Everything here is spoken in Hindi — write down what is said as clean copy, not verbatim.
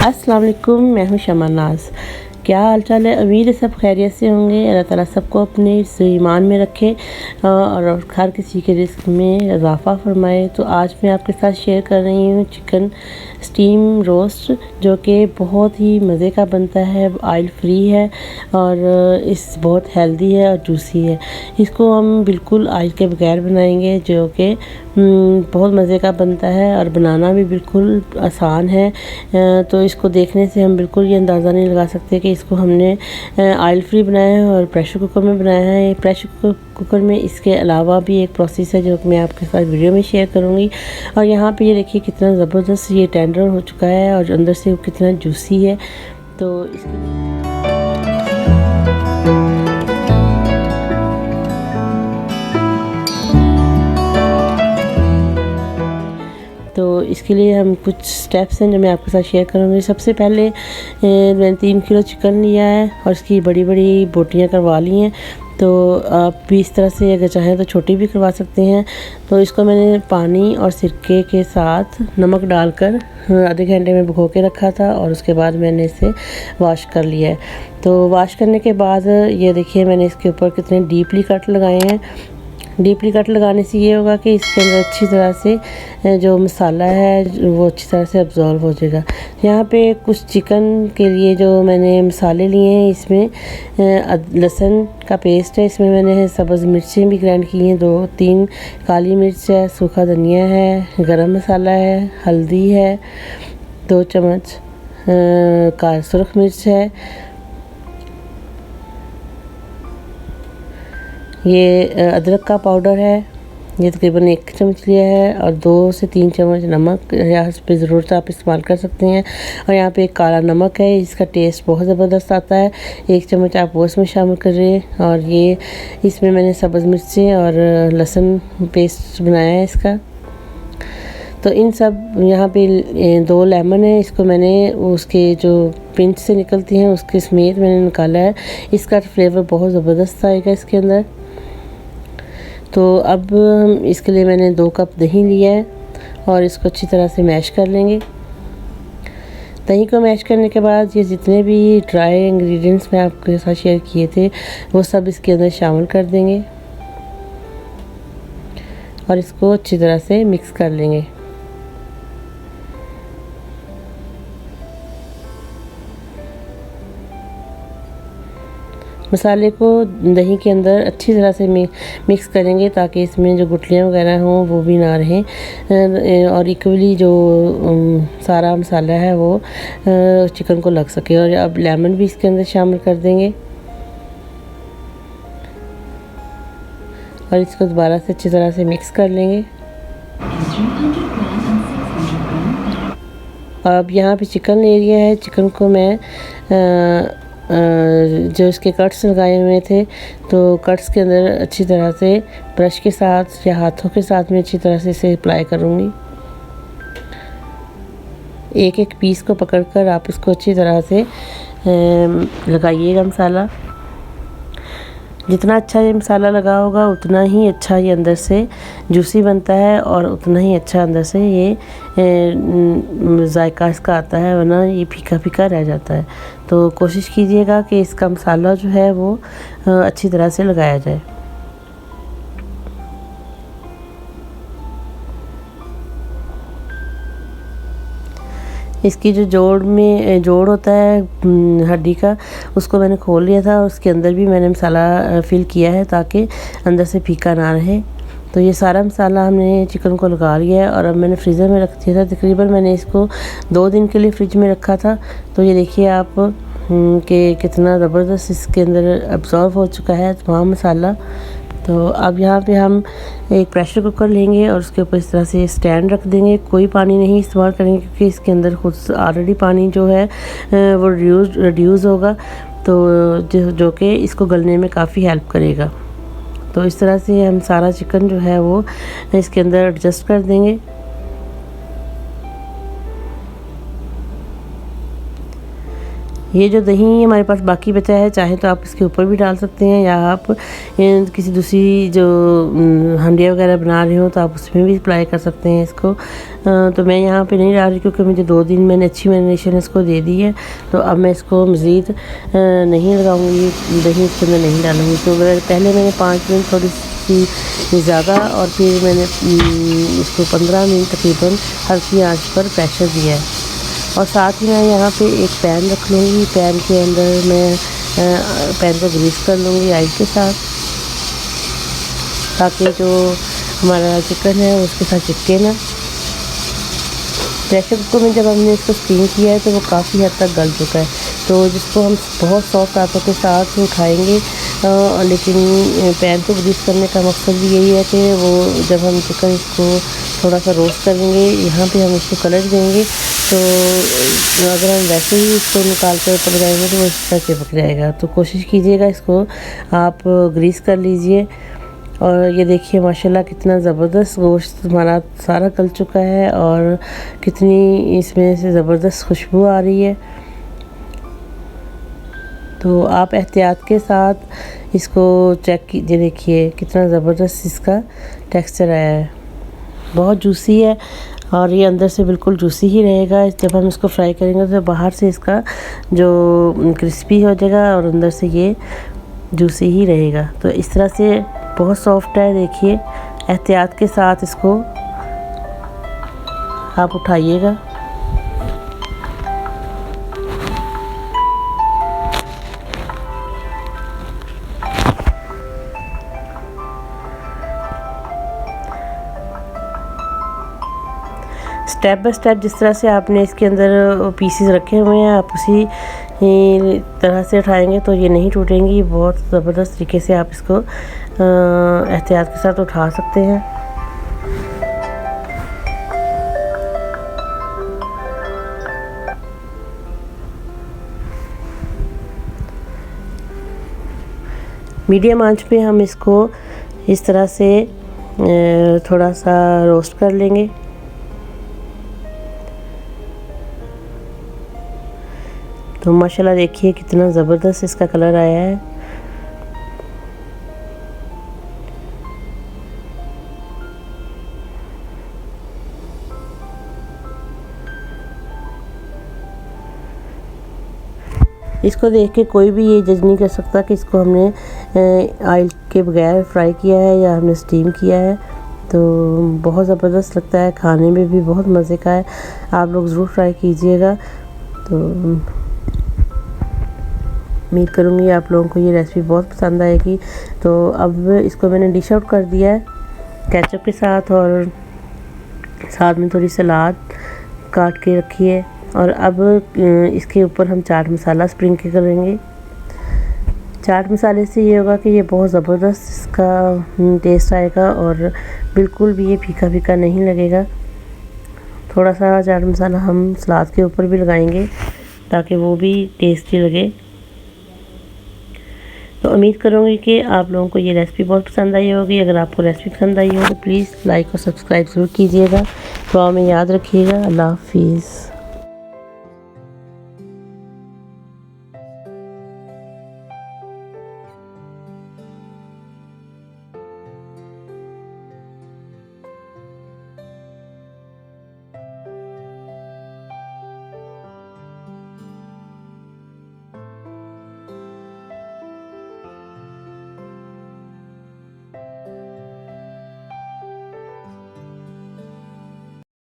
अस्सलाम वालेकुम, मैं हूँ शमा नाज। क्या हाल चाल है? उम्मीद है सब खैरियत से होंगे। अल्लाह ताला सबको अपने इस ईमान में रखे और हर किसी के रिस्क में इजाफ़ा फरमाए। तो आज मैं आपके साथ शेयर कर रही हूँ चिकन स्टीम रोस्ट, जो कि बहुत ही मज़े का बनता है, ऑयल फ्री है और इस बहुत हेल्दी है और जूसी है। इसको हम बिल्कुल ऑयल के बगैर बनाएंगे, जो कि बहुत मज़े का बनता है और बनाना भी बिल्कुल आसान है। तो इसको देखने से हम बिल्कुल ये अंदाज़ा नहीं लगा सकते कि इसको हमने ऑयल फ्री बनाया है और प्रेशर कुकर में बनाया है। प्रेशर कुकर में इसके अलावा भी एक प्रोसेस है जो मैं आपके साथ वीडियो में शेयर करूँगी। और यहाँ पे ये देखिए कितना ज़बरदस्त ये टेंडर हो चुका है और अंदर से कितना जूसी है। तो इसके लिए हम कुछ स्टेप्स हैं जो मैं आपके साथ शेयर करूँगी। सबसे पहले मैंने 3 किलो चिकन लिया है और इसकी बड़ी बड़ी बोटियाँ करवा ली हैं। तो आप भी इस तरह से अगर चाहें तो छोटी भी करवा सकते हैं। तो इसको मैंने पानी और सिरके के साथ नमक डालकर आधे घंटे में भिगो के रखा था और उसके बाद मैंने इसे वॉश कर लिया है। तो वॉश करने के बाद ये देखिए मैंने इसके ऊपर कितने डीपली कट लगाए हैं। डीपली कट लगाने से ये होगा कि इसके अंदर अच्छी तरह से जो मसाला है वो अच्छी तरह से अब्ज़ॉर्व हो जाएगा। यहाँ पे कुछ चिकन के लिए जो मैंने मसाले लिए हैं, इसमें लहसुन का पेस्ट है, इसमें मैंने सब्ज़ मिर्चें भी ग्राइंड की हैं, 2-3 काली मिर्च है, सूखा धनिया है, गरम मसाला है, हल्दी है, 2 चम्मच काली सुर्ख मिर्च है, ये अदरक का पाउडर है, ये तकरीबन 1 चम्मच लिया है और 2 से 3 चम्मच नमक यहाँ पे ज़रूरत आप इस्तेमाल कर सकते हैं। और यहाँ पे एक काला नमक है, इसका टेस्ट बहुत ज़बरदस्त आता है, 1 चम्मच आप वो इसमें शामिल करें। और ये इसमें मैंने सब्ज़ मिर्चें और लहसुन पेस्ट बनाया है इसका। तो इन सब यहाँ पे 2 लेमन है, इसको मैंने उसके जो पिंच से निकलती हैं उसके समेत मैंने निकाला है। इसका फ्लेवर बहुत ज़बरदस्त आएगा इसके अंदर। तो अब इसके लिए मैंने 2 कप दही लिया है और इसको अच्छी तरह से मैश कर लेंगे। दही को मैश करने के बाद ये जितने भी ड्राई इंग्रेडिएंट्स मैं आपके साथ शेयर किए थे वो सब इसके अंदर शामिल कर देंगे और इसको अच्छी तरह से मिक्स कर लेंगे। मसाले को दही के अंदर अच्छी तरह से मिक्स करेंगे ताकि इसमें जो गुठलियाँ वगैरह हों वो भी ना रहें और इक्वली जो सारा मसाला है वो चिकन को लग सके। और अब लेमन भी इसके अंदर शामिल कर देंगे और इसको दोबारा से अच्छी तरह से मिक्स कर लेंगे। अब यहाँ पे चिकन ले लिया है, चिकन को मैं जो इसके कट्स लगाए हुए थे तो कट्स के अंदर अच्छी तरह से ब्रश के साथ या हाथों के साथ में अच्छी तरह से इसे अप्लाई करूँगी। एक एक पीस को पकड़कर आप इसको अच्छी तरह से लगाइएगा मसाला। जितना अच्छा ये मसाला लगा होगा उतना ही अच्छा ये अंदर से जूसी बनता है और उतना ही अच्छा अंदर से ये जायका इसका आता है, वरना ये फीका फीका रह जाता है। तो कोशिश कीजिएगा कि इसका मसाला जो है वो अच्छी तरह से लगाया जाए। इसकी जो जोड़ होता है हड्डी का, उसको मैंने खोल लिया था और उसके अंदर भी मैंने मसाला फिल किया है ताकि अंदर से फीका ना रहे। तो ये सारा मसाला हमने चिकन को लगा लिया है और अब मैंने फ्रीज़र में रख दिया था। तकरीबन मैंने इसको 2 दिन के लिए फ्रिज में रखा था। तो ये देखिए आप कि कितना ज़बरदस्त इसके अंदर अब्ज़ॉर्व हो चुका है तमाम मसाला। तो अब यहाँ पे हम एक प्रेशर कुकर लेंगे और उसके ऊपर इस तरह से स्टैंड रख देंगे। कोई पानी नहीं इस्तेमाल करेंगे क्योंकि इसके अंदर खुद ऑलरेडी पानी जो है वो रिड्यूस होगा, तो जो कि इसको गलने में काफ़ी हेल्प करेगा। तो इस तरह से हम सारा चिकन जो है वो इसके अंदर एडजस्ट कर देंगे। ये जो दही हमारे पास बाकी बचा है, चाहे तो आप इसके ऊपर भी डाल सकते हैं, या आप किसी दूसरी जो हंडिया वगैरह बना रहे हो तो आप उसमें भी अप्लाई कर सकते हैं इसको। तो मैं यहाँ पे नहीं डाल रही क्योंकि मुझे 2 दिन मैंने अच्छी मैरिनेशन इसको दे दी है, तो अब मैं इसको मज़ीद नहीं लगाऊंगी, दही इसके अंदर नहीं डालूंगी। तो पहले मैंने 5 मिनट थोड़ी सी ज़्यादा और फिर मैंने इसको 15 मिनट तकरीबन हल्की आंच पर प्रेशर दिया है। और साथ ही मैं यहाँ पे एक पैन रख लूँगी, पैन के अंदर मैं पैन को ग्रीस कर लूँगी ऑयल के साथ, ताकि जो हमारा चिकन है उसके साथ चिपके ना। प्रेशर कुकर में जब हमने इसको स्टीम किया है तो वो काफ़ी हद तक गल चुका है, तो जिसको हम बहुत सॉफ्ट हाथों के साथ उठाएंगे। लेकिन पैन को ग्रीस करने का मकसद भी यही है कि वो जब हम चिकन इसको थोड़ा सा रोस्ट करेंगे, यहाँ पे हम इसको कलर देंगे, तो अगर हम वैसे ही इसको निकाल कर ऊपर लगाएंगे तो वो इस तरह चिपक जाएगा। तो कोशिश कीजिएगा इसको आप ग्रीस कर लीजिए। और ये देखिए माशाल्लाह कितना ज़बरदस्त गोश्त हमारा सारा गल चुका है और कितनी इसमें से ज़बरदस्त खुशबू आ रही है। तो आप एहतियात के साथ इसको चेक कीजिए, देखिए कितना ज़बरदस्त इसका टेक्सचर आया है, बहुत जूसी है और ये अंदर से बिल्कुल जूसी ही रहेगा। जब हम इसको फ्राई करेंगे तो बाहर से इसका जो क्रिस्पी हो जाएगा और अंदर से ये जूसी ही रहेगा। तो इस तरह से बहुत सॉफ्ट है, देखिए एहतियात के साथ इसको आप उठाइएगा। स्टेप बाय स्टेप जिस तरह से आपने इसके अंदर पीसेस रखे हुए हैं, आप उसी तरह से उठाएंगे तो ये नहीं टूटेंगी। बहुत ज़बरदस्त तरीके से आप इसको एहतियात के साथ उठा सकते हैं। मीडियम आंच पे हम इसको इस तरह से थोड़ा सा रोस्ट कर लेंगे। तो माशाल्लाह देखिए कितना ज़बरदस्त इसका कलर आया है। इसको देख के कोई भी ये जज नहीं कर सकता कि इसको हमने ऑयल के बगैर फ्राई किया है या हमने स्टीम किया है। तो बहुत ज़बरदस्त लगता है, खाने में भी बहुत मज़े का है। आप लोग ज़रूर ट्राई कीजिएगा। तो उम्मीद करूँगी आप लोगों को ये रेसिपी बहुत पसंद आएगी। तो अब इसको मैंने डिश आउट कर दिया है केचप के साथ, और साथ में थोड़ी सलाद काट के रखी है। और अब इसके ऊपर हम चाट मसाला स्प्रिंकल करेंगे। चाट मसाले से ये होगा कि ये बहुत ज़बरदस्त इसका टेस्ट आएगा और बिल्कुल भी ये फीका फीका नहीं लगेगा। थोड़ा सा चाट मसाला हम सलाद के ऊपर भी लगाएंगे ताकि वो भी टेस्टी लगे। तो उम्मीद करूँगी कि आप लोगों को ये रेसिपी बहुत पसंद आई होगी। अगर आपको रेसिपी पसंद आई हो तो प्लीज़ लाइक और सब्सक्राइब ज़रूर कीजिएगा। दुआ में याद रखिएगा। अल्लाह हाफिज़।